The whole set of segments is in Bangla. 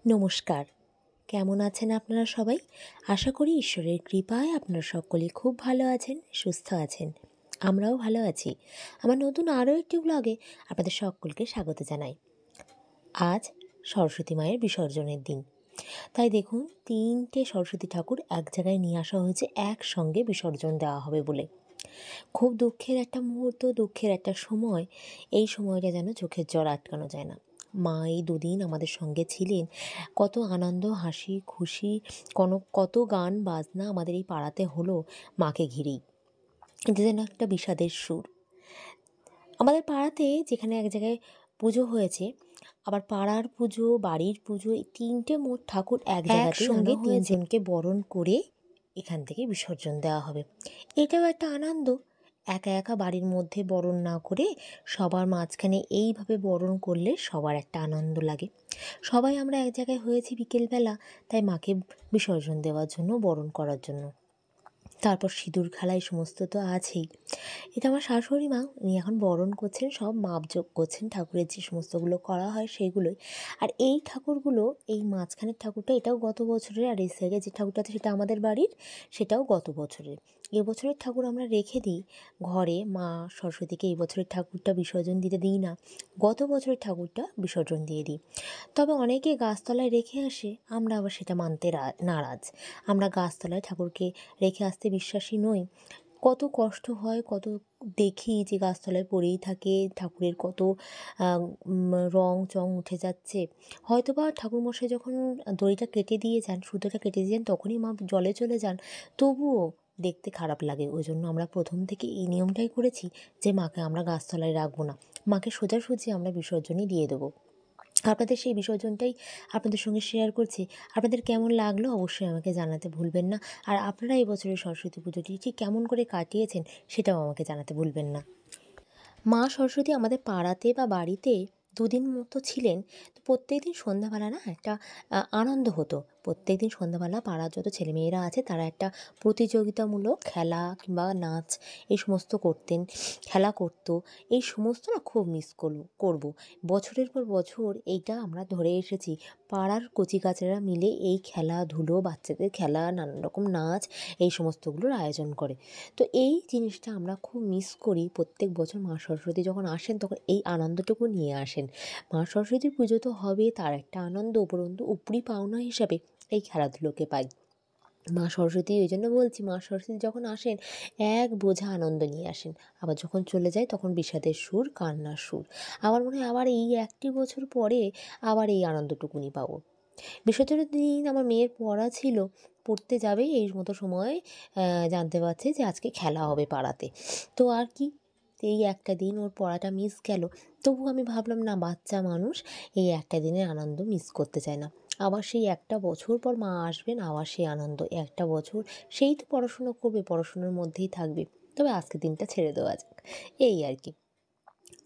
নমস্কার। কেমন আছেন আপনারা সবাই? আশা করি ঈশ্বরের কৃপায় আপনারা সকলে খুব ভালো আছেন, সুস্থ আছেন। আমরাও ভালো আছি। আমার নতুন আরও একটি ব্লগে আপনাদের সকলকে স্বাগত জানাই। আজ সরস্বতী মায়ের বিসর্জনের দিন। তাই দেখুন ৩টে সরস্বতী ঠাকুর এক জায়গায় নিয়ে আসা হয়েছে একসঙ্গে বিসর্জন দেওয়া হবে বলে। খুব দুঃখের একটা মুহূর্ত, দুঃখের একটা সময়। এই সময়টা যেন চোখের জল আটকানো যায় না। মা এই দুদিন আমাদের সঙ্গে ছিলেন। কত আনন্দ, হাসি, খুশি, কত গান বাজনা আমাদের এই পাড়াতে হলো মাকে ঘিরেই। এটা যেন একটা বিষাদের সুর। আমাদের পাড়াতে যেখানে এক জায়গায় পুজো হয়েছে, আবার পাড়ার পুজো, বাড়ির পুজো, এই ৩টে মোট ঠাকুর এক জায়গাতেই আনা হয়েছে। ৩জনকে বরণ করে এখান থেকে বিসর্জন দেওয়া হবে। এটাও একটা আনন্দ। একা একা বাড়ির মধ্যে বরণ না করে সবার মাঝখানে এইভাবে বরণ করলে সবার একটা আনন্দ লাগে। সবাই আমরা এক জায়গায় হয়েছি বিকেলবেলা, তাই মাকে বিসর্জন দেওয়ার জন্য, বরণ করার জন্য। তারপর সিঁদুর খেলা এই সমস্ত তো আছেই। এটা আমার শাশুড়ি মা, উনি এখন বরণ করছেন, সব মাপজোক করছেন, ঠাকুরের যে সমস্তগুলো করা হয় সেইগুলোই। আর এই ঠাকুরগুলো, এই মাঝখানের ঠাকুরটা এটাও গত বছরের, আর এই সাইডে যে ঠাকুরটা আছে সেটা আমাদের বাড়ির, সেটাও গত বছরের। এবছরের ঠাকুর আমরা রেখে দিই ঘরে। মা সরস্বতীকে এই বছরের ঠাকুরটা বিসর্জন দিতে দিই না, গত বছরের ঠাকুরটা বিসর্জন দিয়ে দিই। তবে অনেকে গাছতলায় রেখে আসে, আমরা আবার সেটা মানতে নারাজ। আমরা গাছতলায় ঠাকুরকে রেখে আসতে বিশ্বাসী নই। কত কষ্ট হয়, কত দেখি যে গাছতলায় পড়েই থাকে, ঠাকুরের কত রং চং উঠে যাচ্ছে। হয়তোবা ঠাকুরমশাই যখন দড়িটা কেটে দিয়ে যান, সুতোটা কেটে দিয়ে যান, তখনই মা জলে চলে যান, তবুও দেখতে খারাপ লাগে। ওই জন্য আমরা প্রথম থেকে এই নিয়মটাই করেছি যে মাকে আমরা গাছতলায় রাখবো না, মাকে সোজাসুজি আমরা বিসর্জনই দিয়ে দেবো। আপনাদের সেই বিসর্জনটাই আপনাদের সঙ্গে শেয়ার করছি। আপনাদের কেমন লাগলো অবশ্যই আমাকে জানাতে ভুলবেন না। আর আপনারা এই বছরের সরস্বতী পুজোটি ঠিক কেমন করে কাটিয়েছেন সেটাও আমাকে জানাতে ভুলবেন না। মা সরস্বতী আমাদের পাড়াতে বা বাড়িতে দুদিন মতো ছিলেন। তো প্রত্যেকদিন সন্ধ্যাবেলা না একটা আনন্দ হতো। প্রত্যেকদিন সন্ধ্যাবেলা পাড়ার যত ছেলেমেয়েরা আছে তারা একটা প্রতিযোগিতামূলক খেলা কিংবা নাচ এই সমস্ত করতেন, খেলা করতো। এই সমস্ত না খুব মিস করবো। বছরের পর বছর এইটা আমরা ধরে এসেছি। পাড়ার কচিকাঁচারা মিলে এই খেলাধুলো, বাচ্চাদের খেলা, নানান রকম নাচ এই সমস্তগুলোর আয়োজন করে। তো এই জিনিসটা আমরা খুব মিস করি। প্রত্যেক বছর মা সরস্বতী যখন আসেন তখন এই আনন্দটুকু নিয়ে আসেন। মা সরস্বতীর পুজো তো হবে, তার একটা আনন্দ, উপরন্তু উপরি পাওনা হিসাবে এই খেলাধুলোকে পাই। মা সরস্বতী, ওই জন্য বলছি, মা সরস্বতী যখন আসেন এক বোঝা আনন্দ নিয়ে আসেন, আবার যখন চলে যায় তখন বিষাদের সুর, কান্নার সুর। আমার মনে হয় আবার এই একটি বছর পরে আবার এই আনন্দটুকুনি পাবো। বিসর্জনের দিন আমার মেয়ের পড়া ছিল, পড়তে যাবে এই মতো সময় জানতে পারছে যে আজকে খেলা হবে পাড়াতে। তো আর কি, এই একটা দিন ওর পড়াটা মিস গেল। তবু আমি ভাবলাম না, বাচ্চা মানুষ, এই একটা দিনের আনন্দ মিস করতে চায় না। আবার সেই একটা বছর পর মা আসবেন, আবার সেই আনন্দ একটা বছর, সেই তো পড়াশুনো করবে, পড়াশুনোর মধ্যেই থাকবে। তবে আজকের দিনটা ছেড়ে দেওয়া যাক, এই আর কি।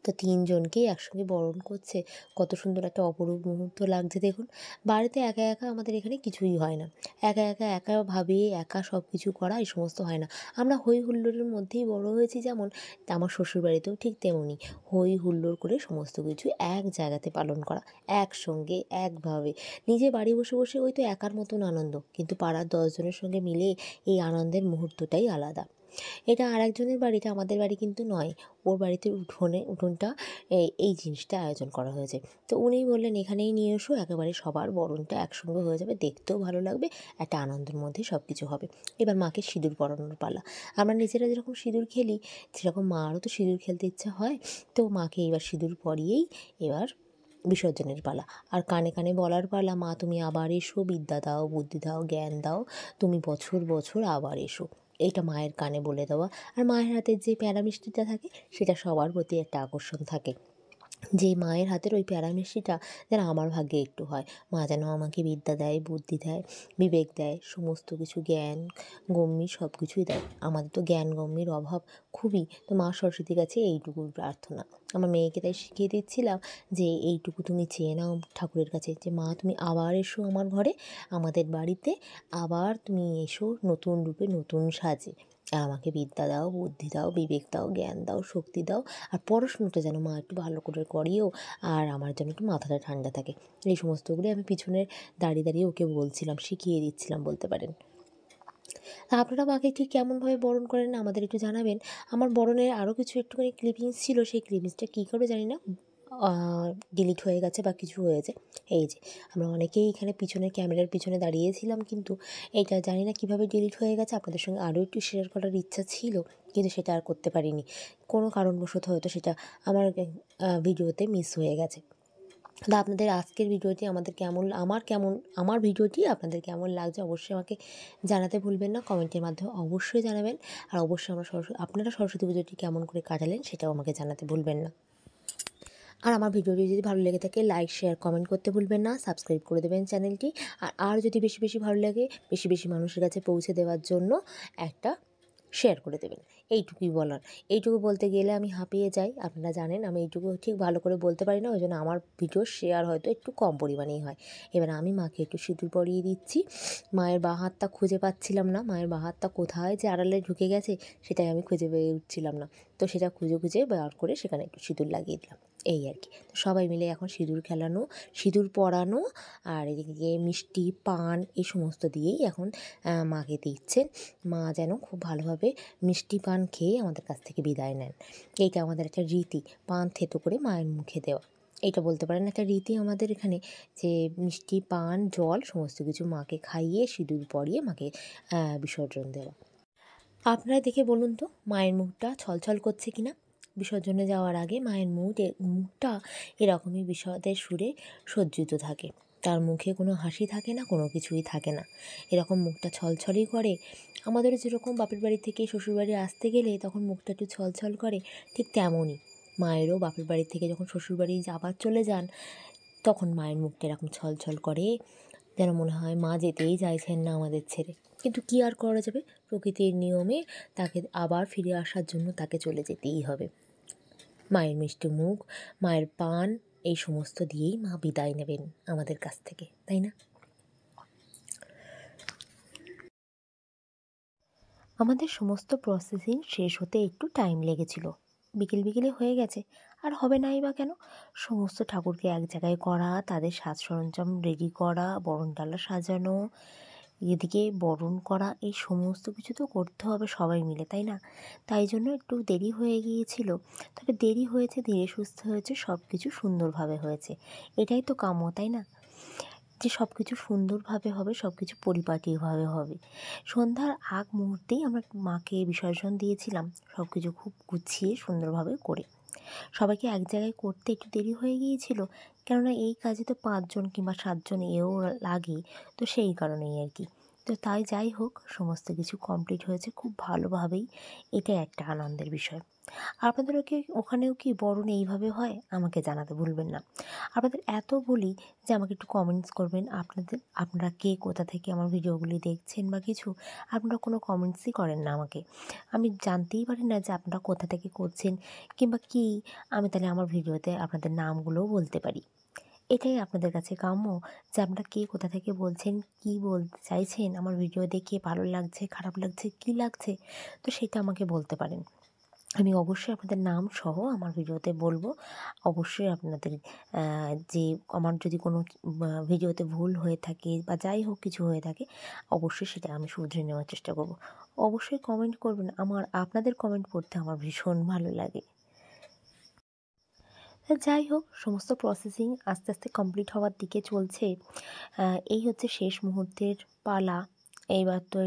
তো ৩ জনকেই একসঙ্গে বরণ করছে। কত সুন্দর একটা অপরূপ মুহূর্ত লাগছে দেখুন। বাড়িতে একা একা আমাদের এখানে কিছুই হয় না। একাভাবে একা সব কিছু করা এই সমস্ত হয় না। আমরা হই হুল্লোড়ের মধ্যেই বড় হয়েছি যেমন, আমার শ্বশুরবাড়িতেও ঠিক তেমনই। হই হুল্লোড় করে সমস্ত কিছু এক জায়গাতে পালন করা, একসঙ্গে একভাবে। নিজে বাড়ি বসে বসে ওই তো একার মতন আনন্দ, কিন্তু পাড়ার ১০ জনের সঙ্গে মিলে এই আনন্দের মুহূর্তটাই আলাদা। এটা আরেকজনের বাড়ি, এটা আমাদের বাড়ি কিন্তু নয়। ওর বাড়িতে উঠোনটা এই জিনিসটা আয়োজন করা হয়েছে। তো উনিই বললেন, এখানেই নিয়ে এসো, একেবারে সবার বরণটা একসঙ্গে হয়ে যাবে, দেখতেও ভালো লাগবে, একটা আনন্দের মধ্যে সব কিছু হবে। এবার মাকে সিঁদুর পরানোর পালা। আমরা নিজেরা যেরকম সিঁদুর খেলি, সেরকম মারও তো সিঁদুর খেলতে ইচ্ছা হয়। তো মাকে এবার সিঁদুর পরিয়েই এবার বিসর্জনের পালা। আর কানে কানে বলার পালা, মা তুমি আবার এসো, বিদ্যা দাও, বুদ্ধি দাও, জ্ঞান দাও, তুমি বছর বছর আবার এসো। এইটা মায়ের কানে বলে দেওয়া। আর মায়ের হাতের যে প্যাঁড়া মিষ্টিটা থাকে, সেটা সবার প্রতি একটা আকর্ষণ থাকে, যে মায়ের হাতের ওই প্যাঁড়া মিষ্টিটা যেন আমার ভাগ্যে একটু হয়। মা যেন আমাকে বিদ্যা দেয়, বুদ্ধি দেয়, বিবেক দেয়, সমস্ত কিছু জ্ঞান গম্যি সব কিছুই দেয়। আমাদের তো জ্ঞান গম্যির অভাব খুবই। তো মা সরস্বতীর কাছে এইটুকুই প্রার্থনা। আমার মেয়েকে তাই শিখিয়ে দিচ্ছিলাম যে এইটুকু তুমি চেয়ে নাও ঠাকুরের কাছে, যে মা তুমি আবার এসো আমার ঘরে, আমাদের বাড়িতে আবার তুমি এসো নতুন রূপে, নতুন সাজে। আর আমাকে বিদ্যা দাও, বুদ্ধি দাও, বিবেক দাও, জ্ঞান দাও, শক্তি দাও, আর পড়াশুনোটা যেন মা একটু ভালো করে করিও, আর আমার যেন একটু মাথাটা ঠান্ডা থাকে। এই সমস্তগুলি আমি পিছনে দাঁড়িয়ে দাঁড়িয়ে ওকে বলছিলাম, শিখিয়ে দিচ্ছিলাম বলতে পারেন। তা আপনারা মাকে ঠিক কেমনভাবে বরণ করেন আমাদের একটু জানাবেন। আমার বরণের আরও কিছু একটুখানি ক্লিপিংস ছিল, সেই ক্লিপিংসটা কী করে জানি না ডিলিট হয়ে গেছে বা কিছু হয়েছে। এই যে আমরা অনেকেই এখানে পিছনে ক্যামেরার পিছনে দাঁড়িয়েছিলাম, কিন্তু এইটা জানি না কীভাবে ডিলিট হয়ে গেছে। আপনাদের সঙ্গে আরও একটু শেয়ার করার ইচ্ছা ছিল, কিন্তু সেটা আর করতে পারিনি। কোনো কারণবশত হয়তো সেটা আমার ভিডিওতে মিস হয়ে গেছে। তা আপনাদের আজকের ভিডিওটি আমার ভিডিওটি আপনাদের কেমন লাগছে অবশ্যই আমাকে জানাতে ভুলবেন না। কমেন্টের মাধ্যমে অবশ্যই জানাবেন। আর অবশ্যই আপনারা সরস্বতী পুজোটি কেমন করে কাটালেন সেটাও আমাকে জানাতে ভুলবেন না। আর আমার ভিডিওটি যদি ভালো লেগে থাকে লাইক, শেয়ার, কমেন্ট করতে ভুলবেন না। সাবস্ক্রাইব করে দেবেন চ্যানেলটি। আর যদি বেশি বেশি ভালো লাগে, বেশি বেশি মানুষের কাছে পৌঁছে দেওয়ার জন্য একটা শেয়ার করে দেবেন। এইটুকুই বলার। এইটুকু বলতে গেলে আমি হাঁপিয়ে যাই। আপনারা জানেন আমি এইটুকু ঠিক ভালো করে বলতে পারি না, ওই জন্য আমার ভিডিওর শেয়ার হয়তো একটু কম পরিমাণেই হয়। এবার আমি মাকে একটু সিঁদুর পরিয়ে দিচ্ছি। মায়ের বাঁ হাতটা খুঁজে পাচ্ছিলাম না, মায়ের বাঁ হাতটা কোথায় যে আড়ালে ঢুকে গেছে সেটাই আমি খুঁজে পেয়ে উঠছিলাম না। তো সেটা খুঁজে খুঁজে বার করে সেখানে একটু সিঁদুর লাগিয়ে দিলাম, এই আর কি। তো সবাই মিলে এখন সিঁদুর খেলানো, সিঁদুর পরানো, আর এদিকে মিষ্টি, পান এই সমস্ত দিয়েই এখন মাকে দিচ্ছেন। মা যেন খুব ভালোভাবে মিষ্টি পান খেয়ে আমাদের কাছ থেকে বিদায় নেন। এইটা আমাদের একটা রীতি, পান থেতো করে মায়ের মুখে দেওয়া। এইটা বলতে পারেন একটা রীতি আমাদের এখানে, যে মিষ্টি, পান, জল সমস্ত কিছু মাকে খাইয়ে সিঁদুর পরিয়ে মাকে বিসর্জন দেওয়া। আপনারা দেখে বলুন তো মায়ের মুখটা ছলছল করছে কিনা। বিসর্জনে যাওয়ার আগে মায়ের মুখটা এরকমই বিষাদের সুরে সজ্জিত থাকে। তার মুখে কোনো হাসি থাকে না, কোনো কিছুই থাকে না, এরকম মুখটা ছলছলই করে। আমাদেরও যেরকম বাপের বাড়ি থেকে শ্বশুরবাড়ি আসতে গেলে তখন মুখটা একটু ছলছল করে, ঠিক তেমনই মায়েরও বাপের বাড়ি থেকে যখন শ্বশুরবাড়ি আবার চলে যান তখন মায়ের মুখটা এরকম ছলছল করে, যেন মনে হয় মা যেতেই চাইছেন না আমাদের ছেড়ে। কিন্তু কী আর করা যাবে, প্রকৃতির নিয়মে তাকে আবার ফিরে আসার জন্য তাকে চলে যেতেই হবে। মায়ের মিষ্টি মুখ, মায়ের পান এই সমস্ত দিয়েই মা বিদায় নেবেন আমাদের কাছ থেকে, তাই না? আমাদের সমস্ত প্রসেসিং শেষ হতে একটু টাইম লেগেছিল, বিকেল বিকেলে হয়ে গেছে। আর হবে নাই বা কেন, সমস্ত ঠাকুরকে এক জায়গায় করা, তাদের সাজ সরঞ্জাম রেডি করা, বরণ ডালা সাজানো, এদিকে বরণ করা, এই সমস্ত কিছু তো করতে হবে সবাই মিলে, তাই না? তাই জন্য একটু দেরি হয়ে গিয়েছিল। তবে দেরি হয়েছে, ধীরে সুস্থ হয়েছে, সব কিছু সুন্দরভাবে হয়েছে। এটাই তো কাম্য, তাই না? যে সব কিছু সুন্দরভাবে হবে, সব কিছু পরিপাটিভাবে হবে। সন্ধ্যার আগ মুহূর্তেই আমরা মাকে বিসর্জন দিয়েছিলাম, সব কিছু খুব গুছিয়ে সুন্দরভাবে করে। সবাইকে এক জায়গায় করতে একটু দেরি হয়ে গিয়েছিল, কেননা এই কাজে তো ৫ জন কিংবা ৭ জন এও লাগে, তো সেই কারণেই আর কি। তো তাই যাই হোক, সমস্ত কিছু কমপ্লিট হয়েছে খুব ভালোভাবেই, এটাই একটা আনন্দের বিষয়। আপনাদেরও কি ওখানেও কি বরণ এইভাবে হয় আমাকে জানাতে ভুলবেন না। আপনাদের এত বলি যে আমাকে একটু কমেন্টস করবেন, আপনারা কে কোথা থেকে আমার ভিডিওগুলি দেখছেন বা কিছু, আপনারা কোনো কমেন্টসই করেন না আমাকে। আমি জানতেই পারি না যে আপনারা কোথা থেকে করছেন কিংবা কী, আমি তাহলে আমার ভিডিওতে আপনাদের নামগুলোও বলতে পারি। এটাই আপনাদের কাছে কাম্য, যে আপনারা কে কোথা থেকে বলছেন, কী বলতে চাইছেন, আমার ভিডিও দেখে ভালো লাগছে, খারাপ লাগছে, কী লাগছে, তো সেটা আমাকে বলতে পারেন। আমি অবশ্যই আপনাদের নাম সহ আমার ভিডিওতে বলবো। অবশ্যই আপনাদের যে আমার যদি কোনো ভিডিওতে ভুল হয়ে থাকে বা যাই হোক কিছু হয়ে থাকে, অবশ্যই সেটা আমি শুধরে নেওয়ার চেষ্টা করব। অবশ্যই কমেন্ট করবেন, আপনাদের কমেন্ট পড়তে আমার ভীষণ ভালো লাগে। যাই হোক, সমস্ত প্রসেসিং আস্তে আস্তে কমপ্লিট হওয়ার দিকে চলছে। এই হচ্ছে শেষ মুহূর্তের পালা। এইবার তো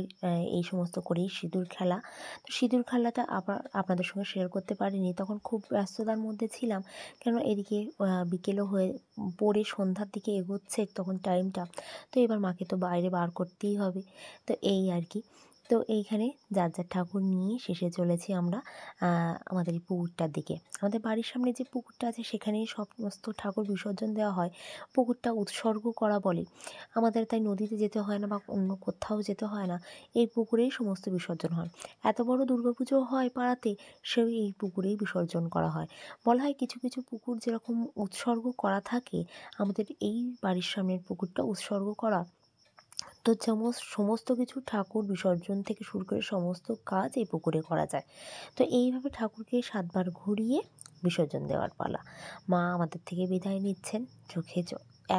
এই সমস্ত করেই সিঁদুর খেলা। তো সিঁদুর খেলাটা আবার আপনাদের সঙ্গে শেয়ার করতে পারিনি, তখন খুব ব্যস্ততার মধ্যে ছিলাম। কেন এদিকে বিকেলও হয়ে পড়ে সন্ধ্যার দিকে এগোচ্ছে তখন টাইমটা। তো এবার মাকে তো বাইরে বার করতেই হবে। তো এই আর কি। তো এইখানে যার যার ঠাকুর নিয়ে শেষে চলেছি আমরা আমাদের এই পুকুরটার দিকে। আমাদের বাড়ির সামনে যে পুকুরটা আছে সেখানেই সমস্ত ঠাকুর বিসর্জন দেওয়া হয়। পুকুরটা উৎসর্গ করা বলে। আমাদের তাই নদীতে যেতে হয় না বা অন্য কোথাও যেতে হয় না। এই পুকুরেই সমস্ত বিসর্জন হয়। এত বড় দুর্গাপুজো হয় পাড়াতে, সেও এই পুকুরেই বিসর্জন করা হয়। বলা হয় কিছু কিছু পুকুর যেরকম উৎসর্গ করা থাকে, আমাদের এই বাড়ির সামনের পুকুরটা উৎসর্গ করা। তো সমস্ত কিছু ঠাকুর বিসর্জন থেকে শুরু করে সমস্ত কাজ এই পুকুরে করা যায়। তো এইভাবে ঠাকুরকে 7 বার ঘুরিয়ে বিসর্জন দেওয়ার পালা। মা আমাদের থেকে বিদায় নিচ্ছেন। চোখে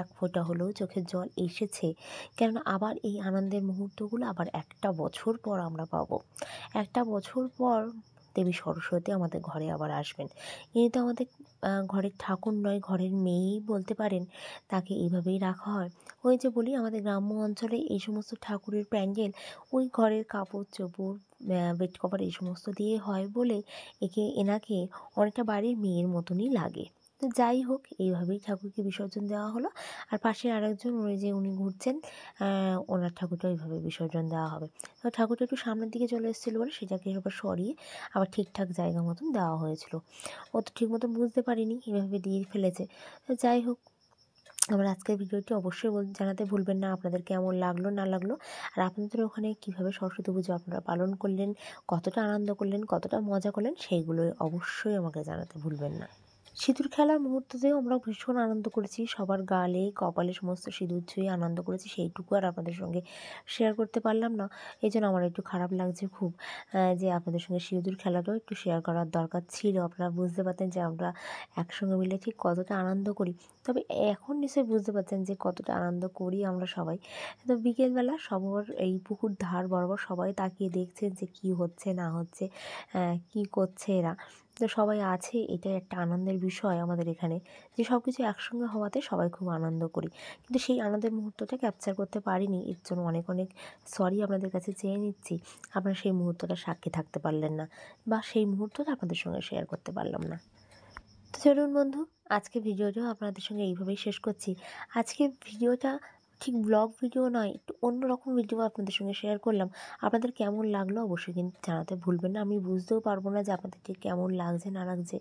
এক ফোঁটা হলেও চোখের জল এসেছে, কেননা আবার এই আনন্দের মুহূর্তগুলো আবার একটা বছর পর আমরা পাবো। একটা বছর পর দেবী সরস্বতী আমাদের ঘরে আবার আসবেন। ইনি তো আমাদের ঘরের ঠাকুর নয়, ঘরের মেয়েই বলতে পারেন। তাকে এইভাবেই রাখা হয়। ওই যে বলি, আমাদের গ্রাম্য অঞ্চলে এই সমস্ত ঠাকুরের প্যান্ডেল ওই ঘরের কাপড় চোপড়, বেড কভার এই সমস্ত দিয়ে হয় বলে এনাকে অনেকটা বাড়ির মেয়ের মতনই লাগে। তো যাই হোক, এইভাবেই ঠাকুরকে বিসর্জন দেওয়া হলো। আর পাশে আরেকজন, ওই যে উনি ঘুরছেন, ওনার ঠাকুরটা ওইভাবে বিসর্জন দেওয়া হবে। তো ঠাকুরটা একটু সামনের দিকে চলে এসেছিলো বলে সেটাকে আবার সরিয়ে আবার ঠিকঠাক জায়গা মতন দেওয়া হয়েছিল। ও তো ঠিক মতো বুঝতে পারিনি, এভাবে দিয়ে ফেলেছে। তো যাই হোক, আমার আজকের ভিডিওটি অবশ্যই জানাতে ভুলবেন না আপনাদের কেমন লাগলো না লাগলো, আর আপনাদের ওখানে কীভাবে সরস্বতী পুজো আপনারা পালন করলেন, কতটা আনন্দ করলেন, কতটা মজা করলেন, সেইগুলো অবশ্যই আমাকে জানাতে ভুলবেন না। সিঁদুর খেলার মুহূর্ততেও আমরা ভীষণ আনন্দ করেছি। সবার গালে কপালে সমস্ত সিঁদুর ছুঁয়ে আনন্দ করেছি, সেইটুকু আর আপনাদের সঙ্গে শেয়ার করতে পারলাম না। এই জন্য আমার একটু খারাপ লাগছে খুব, যে আপনাদের সঙ্গে সিঁদুর খেলাটাও একটু শেয়ার করার দরকার ছিল। আপনারা বুঝতে পারতেন যে আমরা একসঙ্গে মিলে ঠিক কতটা আনন্দ করি। তবে এখন নিশ্চয়ই বুঝতে পারছেন যে কতটা আনন্দ করি আমরা সবাই। তো বিকেলবেলা সবার এই পুকুর ধার বরাবর সবাই তাকিয়ে দেখছেন যে কী হচ্ছে না হচ্ছে, কী করছে এরা। তো সবাই আছে, এটাই একটা আনন্দের বিষয় আমাদের এখানে, যে সব কিছু একসঙ্গে হওয়াতে সবাই খুব আনন্দ করি। কিন্তু সেই আনন্দের মুহূর্তটা ক্যাপচার করতে পারিনি, এর জন্য অনেক অনেক সরি আপনাদের কাছে চেয়ে নিচ্ছি। আপনারা সেই মুহূর্তটা সাক্ষী থাকতে পারলেন না, বা সেই মুহূর্তটা আপনাদের সঙ্গে শেয়ার করতে পারলাম না। তো চলুন বন্ধু, আজকে ভিডিওটাও আপনাদের সঙ্গে এইভাবেই শেষ করছি। আজকে ভিডিওটা ঠিক ব্লগ ভিডিও নয়, একটু অন্যরকম ভিডিও আপনাদের সঙ্গে শেয়ার করলাম। আপনাদের কেমন লাগলো অবশ্যই কিন্তু জানাতে ভুলবেন না। আমি বুঝতেও পারবো না যে আপনাদের ঠিক কেমন লাগছে না লাগছে।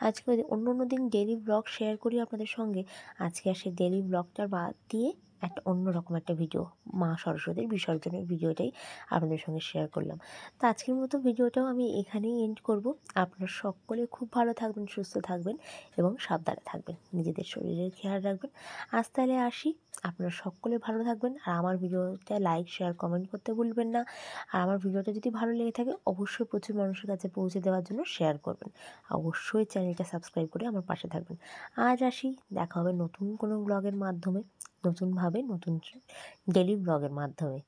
আজকে অন্য দিন ডেইলি ব্লগ শেয়ার করি আপনাদের সঙ্গে, আজকে আর সেই ডেইলি ব্লগটা বাদ দিয়ে একটা অন্যরকম একটা ভিডিও, মা সরস্বতীর বিসর্জনের ভিডিওটাই আপনাদের সঙ্গে শেয়ার করলাম। তো আজকের মতো ভিডিওটাও আমি এখানেই এন্ড করব। আপনারা সকলে খুব ভালো থাকবেন, সুস্থ থাকবেন এবং সাবধানে থাকবেন, নিজেদের শরীরের খেয়াল রাখবেন। আজ তাহলে আসি, আপনারা সকলে ভালো থাকবেন। আর আমার ভিডিওটা লাইক শেয়ার কমেন্ট করতে ভুলবেন না। আর আমার ভিডিওটা যদি ভালো লেগে থাকে অবশ্যই প্রচুর মানুষের কাছে পৌঁছে দেওয়ার জন্য শেয়ার করবেন। অবশ্যই চ্যানেলটা সাবস্ক্রাইব করে আমার পাশে থাকবেন। আজ আসি, দেখা হবে নতুন কোনো ব্লগের মাধ্যমে, নতুনভাবে, নতুন ডেলি ব্লগের মাধ্যমে।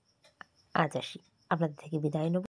আজ আসি, আপনাদের থেকে বিদায় নেব।